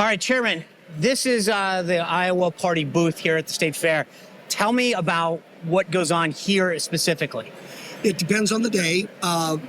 All right, Chairman, this is the Iowa Party booth here at the State Fair. Tell me about what goes on here specifically. It depends on the day.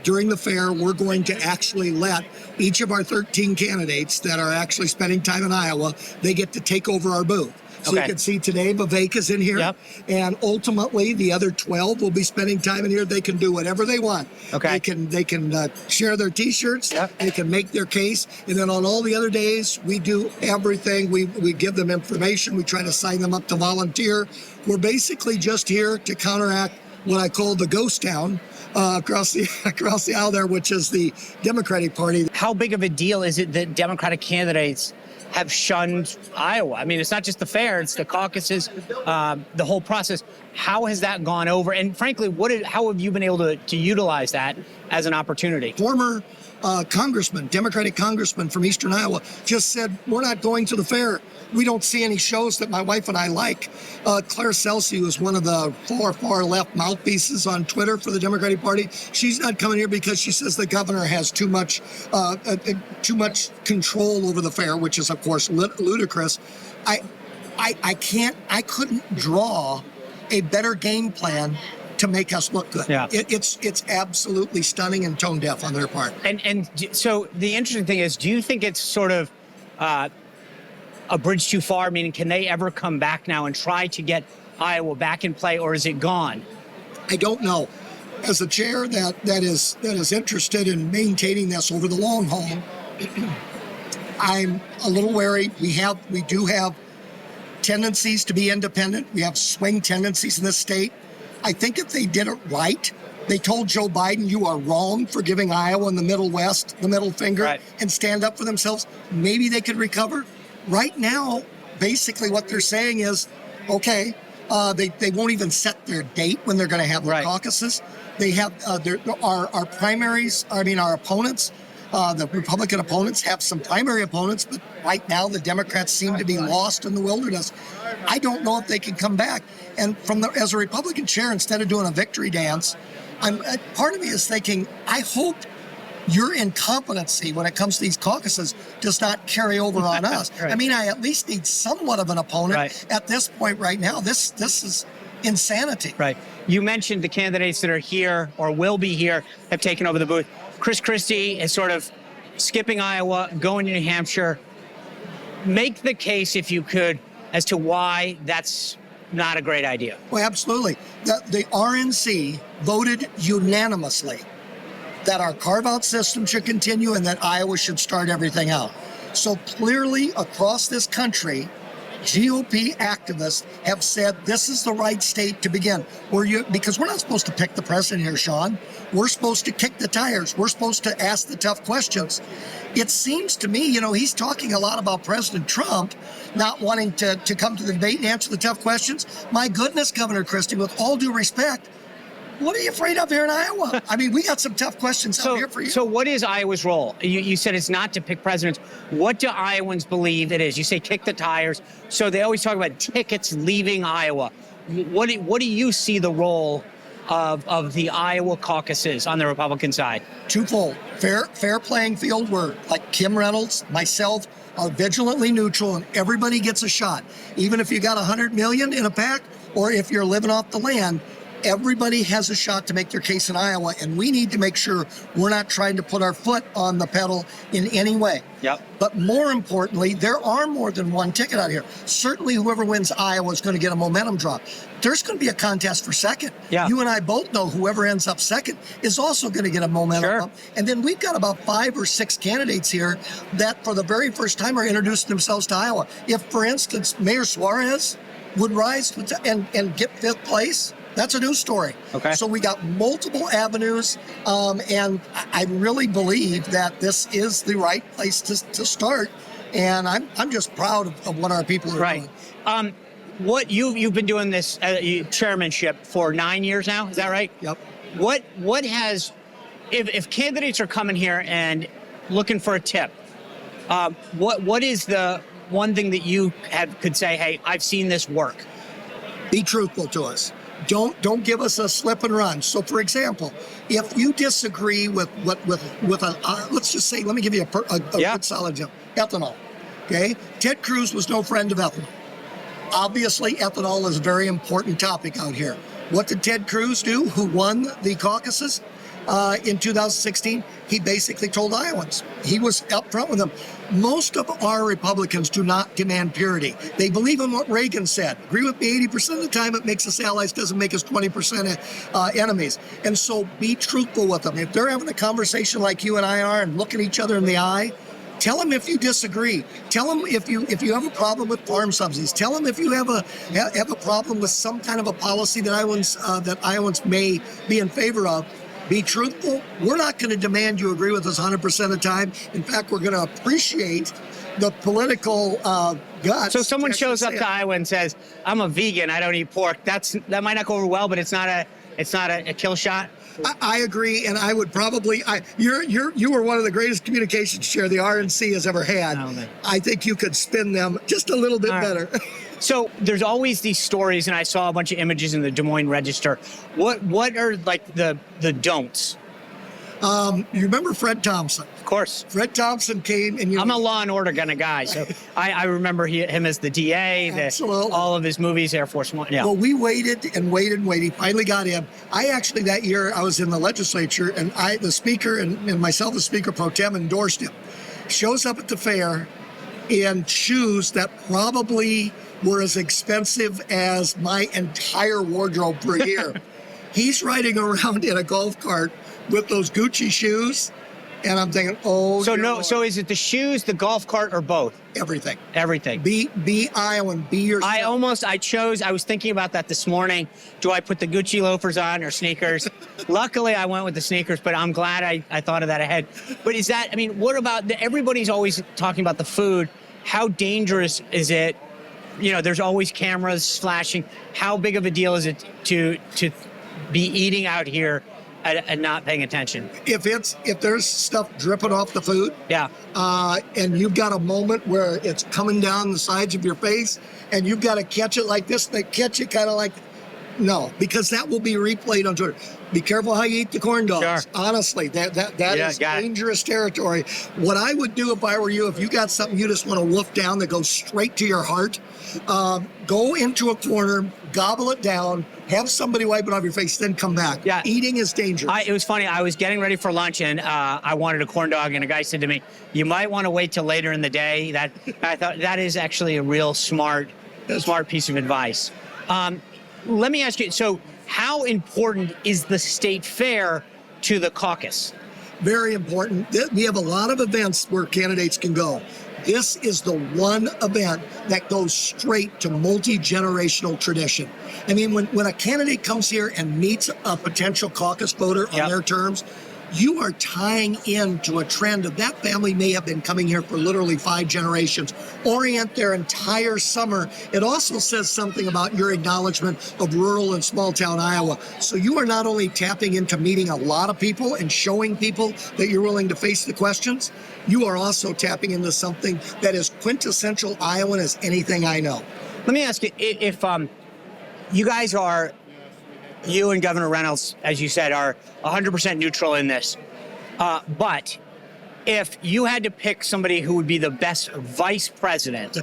During the fair, we're going to actually let each of our 13 candidates that are actually spending time in Iowa, they get to take over our booth. So you can see today Vivek is in here, and ultimately the other 12 will be spending time in here. They can do whatever they want. They can share their T-shirts. They can make their case, and then on all the other days we do everything. We give them information. We try to sign them up to volunteer. We're basically just here to counteract what I call the ghost town across the aisle there, which is the Democratic Party. How big of a deal is it that Democratic candidates have shunned Iowa? I mean, it's not just the fair, it's the caucuses, the whole process. How has that gone over? And frankly, how have you been able to utilize that as an opportunity? Former Democratic congressman from Eastern Iowa just said, we're not going to the fair. We don't see any shows that my wife and I like. Claire Celsi, who's one of the far left mouthpieces on Twitter for the Democratic Party, she's not coming here because she says the governor has too much control over the fair, which is of course ludicrous. I couldn't draw a better game plan to make us look good. It's absolutely stunning and tone deaf on their part. And so the interesting thing is, do you think it's sort of a bridge too far? Meaning, can they ever come back now and try to get Iowa back in play, or is it gone? I don't know. As a chair that is interested in maintaining this over the long haul, I'm a little wary. We do have tendencies to be independent. We have swing tendencies in this state. I think if they did it right, they told Joe Biden, you are wrong for giving Iowa and the Middle West the middle finger, and stand up for themselves, maybe they could recover. Right now, basically what they're saying is, okay, they won't even set their date when they're going to have their caucuses. They have our primaries, our opponents, the Republican opponents have some primary opponents, but right now the Democrats seem to be lost in the wilderness. I don't know if they can come back. And as a Republican chair, instead of doing a victory dance, part of me is thinking, I hope your incompetency when it comes to these caucuses does not carry over on us. I mean, I at least need somewhat of an opponent at this point right now. This is insanity. You mentioned the candidates that are here or will be here have taken over the booth. Chris Christie is sort of skipping Iowa, going to New Hampshire. Make the case, if you could, as to why that's not a great idea. Well, absolutely. The RNC voted unanimously that our carve-out system should continue and that Iowa should start everything out. So clearly across this country, GOP activists have said this is the right state to begin. Because we're not supposed to pick the president here, Sean. We're supposed to kick the tires. We're supposed to ask the tough questions. It seems to me, he's talking a lot about President Trump not wanting to come to the debate and answer the tough questions. My goodness, Governor Christie, with all due respect, what are you afraid of here in Iowa? I mean, we got some tough questions out here for you. So what is Iowa's role? You said it's not to pick presidents. What do Iowans believe it is? You say kick the tires. So they always talk about tickets leaving Iowa. What do you see the role of the Iowa caucuses on the Republican side? Twofold. Fair playing field where, like Kim Reynolds, myself, are vigilantly neutral and everybody gets a shot. Even if you got 100 million in a pack or if you're living off the land, everybody has a shot to make their case in Iowa, and we need to make sure we're not trying to put our foot on the pedal in any way. But more importantly, there are more than one ticket out here. Certainly whoever wins Iowa is going to get a momentum drop. There's going to be a contest for second. You and I both know whoever ends up second is also going to get a momentum drop. And then we've got about 5 or 6 candidates here that for the very first time are introducing themselves to Iowa. If, for instance, Mayor Suarez would rise and get 5th place, that's a news story. So we got multiple avenues, and I really believe that this is the right place to start. And I'm just proud of what our people are doing. What you've been doing this chairmanship for 9 years now, is that right? What has, if candidates are coming here and looking for a tip, what is the one thing that you could say, hey, I've seen this work? Be truthful to us. Don't give us a slip and run. So, for example, if you disagree with let's just say, let me give you a good solid example. Ethanol. Okay? Ted Cruz was no friend of ethanol. Obviously, ethanol is a very important topic out here. What did Ted Cruz do, who won the caucuses in 2016? He basically told Iowans. He was up front with them. Most of our Republicans do not demand purity. They believe in what Reagan said. Agree with me 80% of the time, it makes us allies, doesn't make us 20% enemies. And so be truthful with them. If they're having a conversation like you and I are and looking each other in the eye, tell them if you disagree. Tell them if you have a problem with farm subsidies. Tell them if you have a problem with some kind of a policy that Iowans may be in favor of. Be truthful. We're not going to demand you agree with us 100% of the time. In fact, we're going to appreciate the political guts. So someone shows up to Iowa and says, "I'm a vegan. I don't eat pork." That might not go over well, but it's not a kill shot. I agree, and I would probably. You were one of the greatest communications chair the RNC has ever had. I think you could spin them just a little bit better. So there's always these stories, and I saw a bunch of images in the Des Moines Register. What are like the don'ts? You remember Fred Thompson? Of course. Fred Thompson came, and I'm a Law and Order kind of guy, so I remember him as the DA. All of his movies, Air Force One. Yeah. Well, we waited and waited and waited. Finally got him. I actually that year I was in the legislature, and the speaker and myself, the speaker pro tem, endorsed him. Shows up at the fair in shoes that probably were as expensive as my entire wardrobe per year. He's riding around in a golf cart with those Gucci shoes, and I'm thinking, oh. So no. Lord. So is it the shoes, the golf cart, or both? Everything. Everything. Be Iowan. Be yourself. I was thinking about that this morning. Do I put the Gucci loafers on or sneakers? Luckily, I went with the sneakers, but I'm glad I thought of that ahead. But is that? I mean, what about everybody's always talking about the food? How dangerous is it? You know, there's always cameras flashing. How big of a deal is it to be eating out here and not paying attention? If there's stuff dripping off the food, yeah, and you've got a moment where it's coming down the sides of your face, and you've got to catch it like this, they catch it kind of like, no, because that will be replayed on Twitter. Be careful how you eat the corn dogs. Sure. Honestly, that is dangerous territory. What I would do if I were you, if you got something you just want to wolf down that goes straight to your heart, go into a corner, gobble it down, have somebody wipe it off your face, then come back. Yeah. Eating is dangerous. It was funny. I was getting ready for lunch, and I wanted a corn dog, and a guy said to me, "You might want to wait till later in the day." I thought that is actually a real smart piece of advice. Let me ask you, so how important is the state fair to the caucus? Very important. We have a lot of events where candidates can go. This is the one event that goes straight to multi-generational tradition. I mean, when a candidate comes here and meets a potential caucus voter on their terms, you are tying into a trend of that family may have been coming here for literally 5 generations, orient their entire summer. It also says something about your acknowledgement of rural and small town Iowa. So you are not only tapping into meeting a lot of people and showing people that you're willing to face the questions, you are also tapping into something that is quintessential Iowan as anything I know. Let me ask you, if you guys are, you and Governor Reynolds, as you said, are 100% neutral in this. But if you had to pick somebody who would be the best vice president,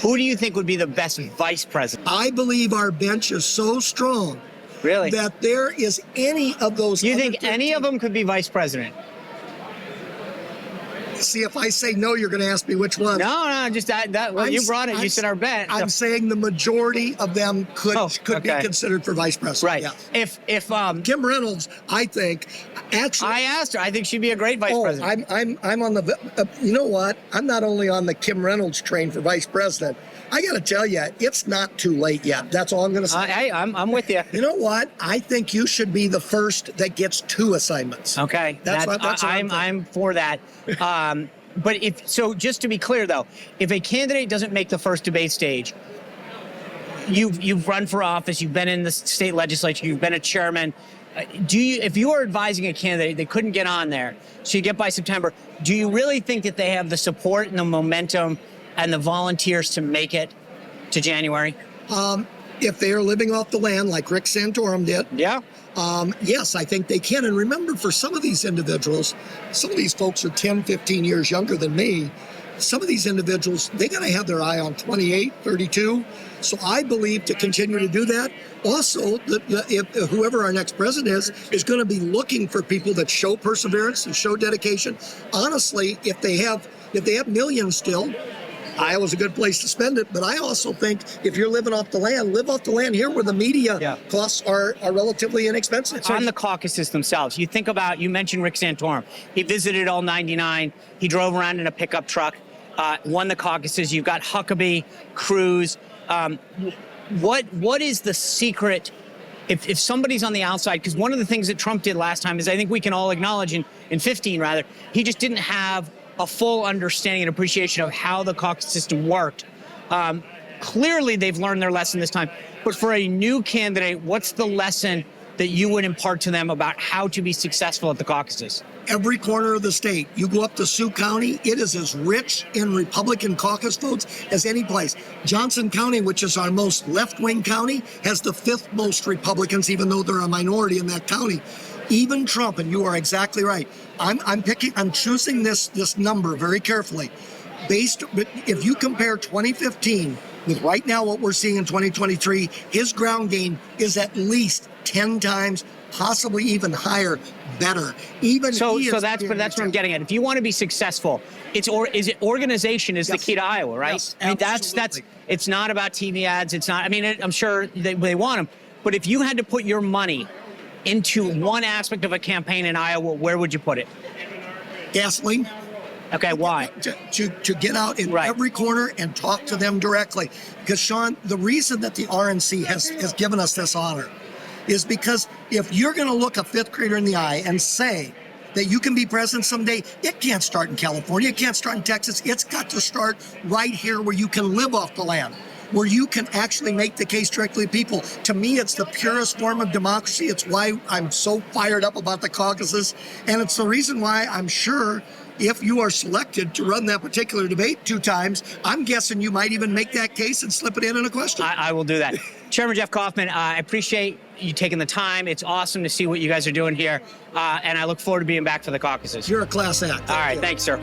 who do you think would be the best vice president? I believe our bench is so strong. Really? That there is any of those. You think any of them could be vice president? See, if I say no, you're going to ask me which one. No, just that you brought it. You said our bet. I'm saying the majority of them could be considered for vice president. Right. Yeah. If Kim Reynolds, I think, actually, I asked her. I think she'd be a great vice president. I'm on the. You know what? I'm not only on the Kim Reynolds train for vice president. I got to tell you, it's not too late yet. That's all I'm going to say. Hey, I'm with you. You know what? I think you should be the first that gets 2 assignments. Okay, that's what I'm for that. But just to be clear though, if a candidate doesn't make the first debate stage, you've run for office, you've been in the state legislature, you've been a chairman. If you are advising a candidate, they couldn't get on there, so you get by September, do you really think that they have the support and the momentum and the volunteers to make it to January? If they are living off the land like Rick Santorum did. Yeah. Yes, I think they can. And remember, for some of these individuals, some of these folks are 10, 15 years younger than me. some of these individuals, they got to have their eye on 28, 32. So I believe to continue to do that. Also, if whoever our next president is going to be looking for people that show perseverance and show dedication. Honestly, if they have millions still, Iowa's a good place to spend it. But I also think if you're living off the land, live off the land here where the media costs are relatively inexpensive. On the caucuses themselves, you think about, you mentioned Rick Santorum. He visited all 99. He drove around in a pickup truck, won the caucuses. You've got Huckabee, Cruz. What is the secret if somebody's on the outside? Because one of the things that Trump did last time is, I think we can all acknowledge, in 15 rather, he just didn't have a full understanding and appreciation of how the caucus system worked. Clearly, they've learned their lesson this time. But for a new candidate, what's the lesson that you would impart to them about how to be successful at the caucuses? Every corner of the state, you go up to Sioux County, it is as rich in Republican caucus votes as any place. Johnson County, which is our most left-wing county, has the 5th most Republicans, even though they're a minority in that county. Even Trump, and you are exactly right. I'm choosing this number very carefully. If you compare 2015 with right now what we're seeing in 2023, his ground game is at least 10 times, possibly even higher, better. So that's what I'm getting at. If you want to be successful, organization is the key to Iowa, right? Yes, I mean, absolutely. it's not about TV ads. It's not. I mean, I'm sure they want them, but if you had to put your money into one aspect of a campaign in Iowa, where would you put it? Gasoline. Okay, why? To get out in every corner and talk to them directly. Because, Sean, the reason that the RNC has given us this honor is because if you're going to look a 5th grader in the eye and say that you can be president someday, it can't start in California, it can't start in Texas, it's got to start right here where you can live off the land, where you can actually make the case directly to people. To me, it's the purest form of democracy. It's why I'm so fired up about the caucuses. And it's the reason why I'm sure if you are selected to run that particular debate 2 times, I'm guessing you might even make that case and slip it in a question. I will do that. Chairman Jeff Kaufmann, I appreciate you taking the time. It's awesome to see what you guys are doing here. And I look forward to being back for the caucuses. You're a class act. All right. Thanks, sir.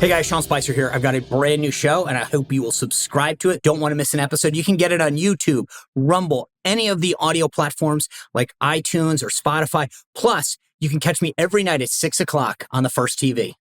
Hey guys, Sean Spicer here. I've got a brand new show and I hope you will subscribe to it. Don't want to miss an episode. You can get it on YouTube, Rumble, any of the audio platforms like iTunes or Spotify. Plus, you can catch me every night at 6 o'clock on the First TV.